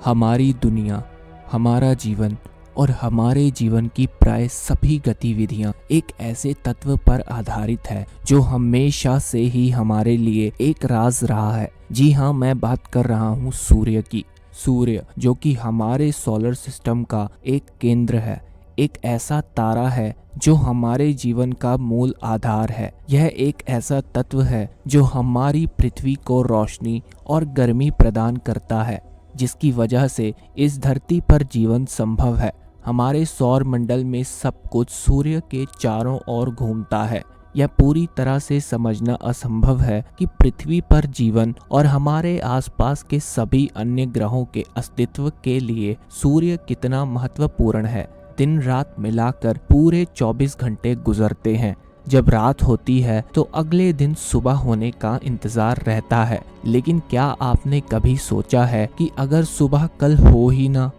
हमारी दुनिया, हमारा जीवन और हमारे जीवन की प्राय सभी गतिविधियां एक ऐसे तत्व पर आधारित है जो हमेशा से ही हमारे लिए एक राज रहा है। जी हाँ, मैं बात कर रहा हूँ सूर्य की। सूर्य जो कि हमारे सोलर सिस्टम का एक केंद्र है, एक ऐसा तारा है जो हमारे जीवन का मूल आधार है। यह एक ऐसा तत्व है जो हमारी पृथ्वी को रोशनी और गर्मी प्रदान करता है, जिसकी वजह से इस धरती पर जीवन संभव है। हमारे सौर मंडल में सब कुछ सूर्य के चारों ओर घूमता है। यह पूरी तरह से समझना असंभव है कि पृथ्वी पर जीवन और हमारे आसपास के सभी अन्य ग्रहों के अस्तित्व के लिए सूर्य कितना महत्वपूर्ण है। दिन रात मिलाकर पूरे 24 घंटे गुजरते हैं। जब रात होती है तो अगले दिन सुबह होने का इंतजार रहता है। लेकिन क्या आपने कभी सोचा है कि अगर सुबह कल हो ही ना,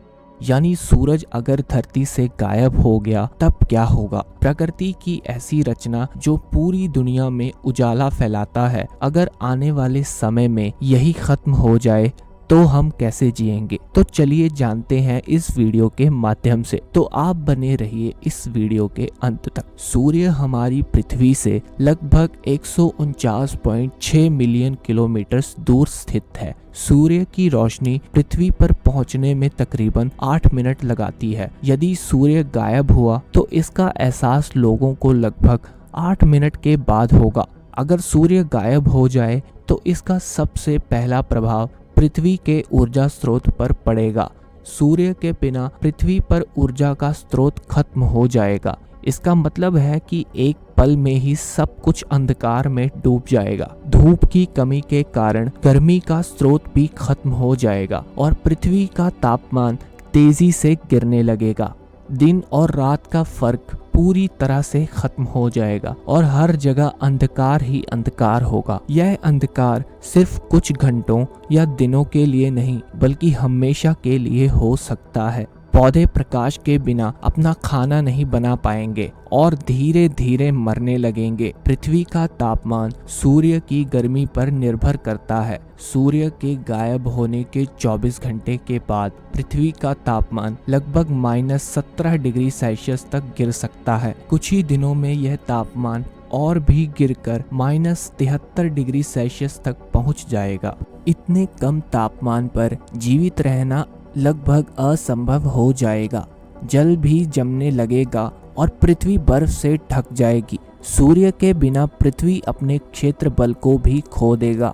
यानी सूरज अगर धरती से गायब हो गया, तब क्या होगा? प्रकृति की ऐसी रचना जो पूरी दुनिया में उजाला फैलाता है, अगर आने वाले समय में यही खत्म हो जाए तो हम कैसे जिएंगे? तो चलिए जानते हैं इस वीडियो के माध्यम से। तो आप बने रहिए इस वीडियो के अंत तक। सूर्य हमारी पृथ्वी से लगभग 149.6 मिलियन किलोमीटर दूर स्थित है। सूर्य की रोशनी पृथ्वी पर पहुंचने में तकरीबन 8 मिनट लगाती है। यदि सूर्य गायब हुआ तो इसका एहसास लोगों को लगभग 8 मिनट के बाद होगा। अगर सूर्य गायब हो जाए तो इसका सबसे पहला प्रभाव पृथ्वी के ऊर्जा स्रोत पर पड़ेगा। सूर्य के बिना पृथ्वी पर ऊर्जा का स्रोत खत्म हो जाएगा। इसका मतलब है कि एक पल में ही सब कुछ अंधकार में डूब जाएगा। धूप की कमी के कारण गर्मी का स्रोत भी खत्म हो जाएगा और पृथ्वी का तापमान तेजी से गिरने लगेगा। दिन और रात का फर्क पूरी तरह से खत्म हो जाएगा और हर जगह अंधकार ही अंधकार होगा। यह अंधकार सिर्फ कुछ घंटों या दिनों के लिए नहीं, बल्कि हमेशा के लिए हो सकता है। पौधे प्रकाश के बिना अपना खाना नहीं बना पाएंगे और धीरे धीरे मरने लगेंगे। पृथ्वी का तापमान सूर्य की गर्मी पर निर्भर करता है। सूर्य के गायब होने के 24 घंटे के बाद पृथ्वी का तापमान लगभग -17 डिग्री सेल्सियस तक गिर सकता है। कुछ ही दिनों में यह तापमान और भी गिरकर -73 डिग्री सेल्सियस तक पहुंच जाएगा। इतने कम तापमान पर जीवित रहना लगभग असंभव हो जाएगा। जल भी जमने लगेगा और पृथ्वी बर्फ से ढक जाएगी। सूर्य के बिना पृथ्वी अपने क्षेत्र बल को भी खो देगा।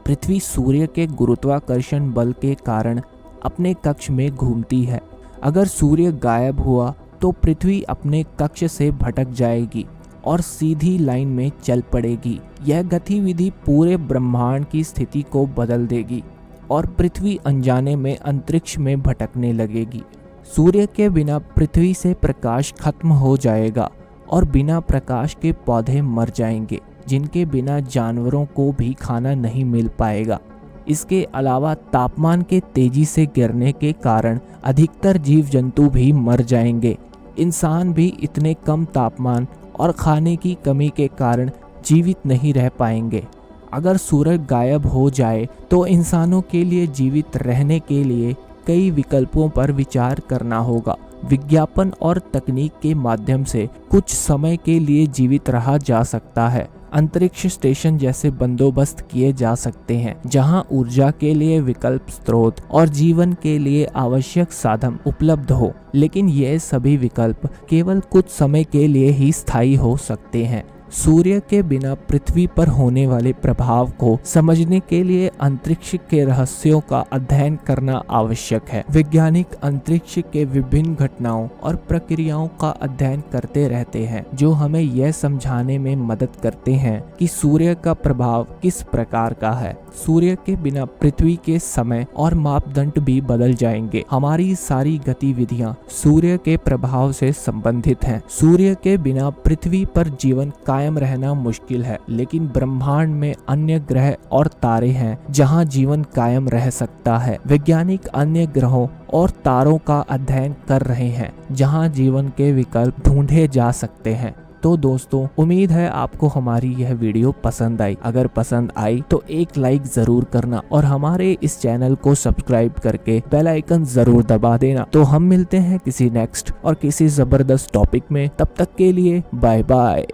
पृथ्वी सूर्य के गुरुत्वाकर्षण बल के कारण अपने कक्ष में घूमती है। अगर सूर्य गायब हुआ तो पृथ्वी अपने कक्ष से भटक जाएगी और सीधी लाइन में चल पड़ेगी। यह गतिविधि पूरे ब्रह्मांड की स्थिति को बदल देगी और पृथ्वी अनजाने में अंतरिक्ष में भटकने लगेगी। सूर्य के बिना पृथ्वी से प्रकाश खत्म हो जाएगा और बिना प्रकाश के पौधे मर जाएंगे, जिनके बिना जानवरों को भी खाना नहीं मिल पाएगा। इसके अलावा तापमान के तेजी से गिरने के कारण अधिकतर जीव जंतु भी मर जाएंगे। इंसान भी इतने कम तापमान और खाने की कमी के कारण जीवित नहीं रह पाएंगे। अगर सूरज गायब हो जाए तो इंसानों के लिए जीवित रहने के लिए कई विकल्पों पर विचार करना होगा। विज्ञापन और तकनीक के माध्यम से कुछ समय के लिए जीवित रहा जा सकता है। अंतरिक्ष स्टेशन जैसे बंदोबस्त किए जा सकते हैं, जहां ऊर्जा के लिए विकल्प स्रोत और जीवन के लिए आवश्यक साधन उपलब्ध हो। लेकिन ये सभी विकल्प केवल कुछ समय के लिए ही स्थायी हो सकते हैं। सूर्य के बिना पृथ्वी पर होने वाले प्रभाव को समझने के लिए अंतरिक्ष के रहस्यों का अध्ययन करना आवश्यक है। वैज्ञानिक अंतरिक्ष के विभिन्न घटनाओं और प्रक्रियाओं का अध्ययन करते रहते हैं, जो हमें यह समझाने में मदद करते हैं कि सूर्य का प्रभाव किस प्रकार का है। सूर्य के बिना पृथ्वी के समय और मापदंड भी बदल जाएंगे। हमारी सारी गतिविधियां सूर्य के प्रभाव से संबंधित हैं। सूर्य के बिना पृथ्वी पर जीवन कायम रहना मुश्किल है, लेकिन ब्रह्मांड में अन्य ग्रह और तारे हैं जहां जीवन कायम रह सकता है। वैज्ञानिक अन्य ग्रहों और तारों का अध्ययन कर रहे हैं जहां जीवन के विकल्प ढूंढे जा सकते हैं। तो दोस्तों उम्मीद है आपको हमारी यह वीडियो पसंद आई। अगर पसंद आई तो एक लाइक जरूर करना और हमारे इस चैनल को सब्सक्राइब करके बेल आइकन जरूर दबा देना। तो हम मिलते हैं किसी नेक्स्ट और किसी जबरदस्त टॉपिक में, तब तक के लिए बाय बाय।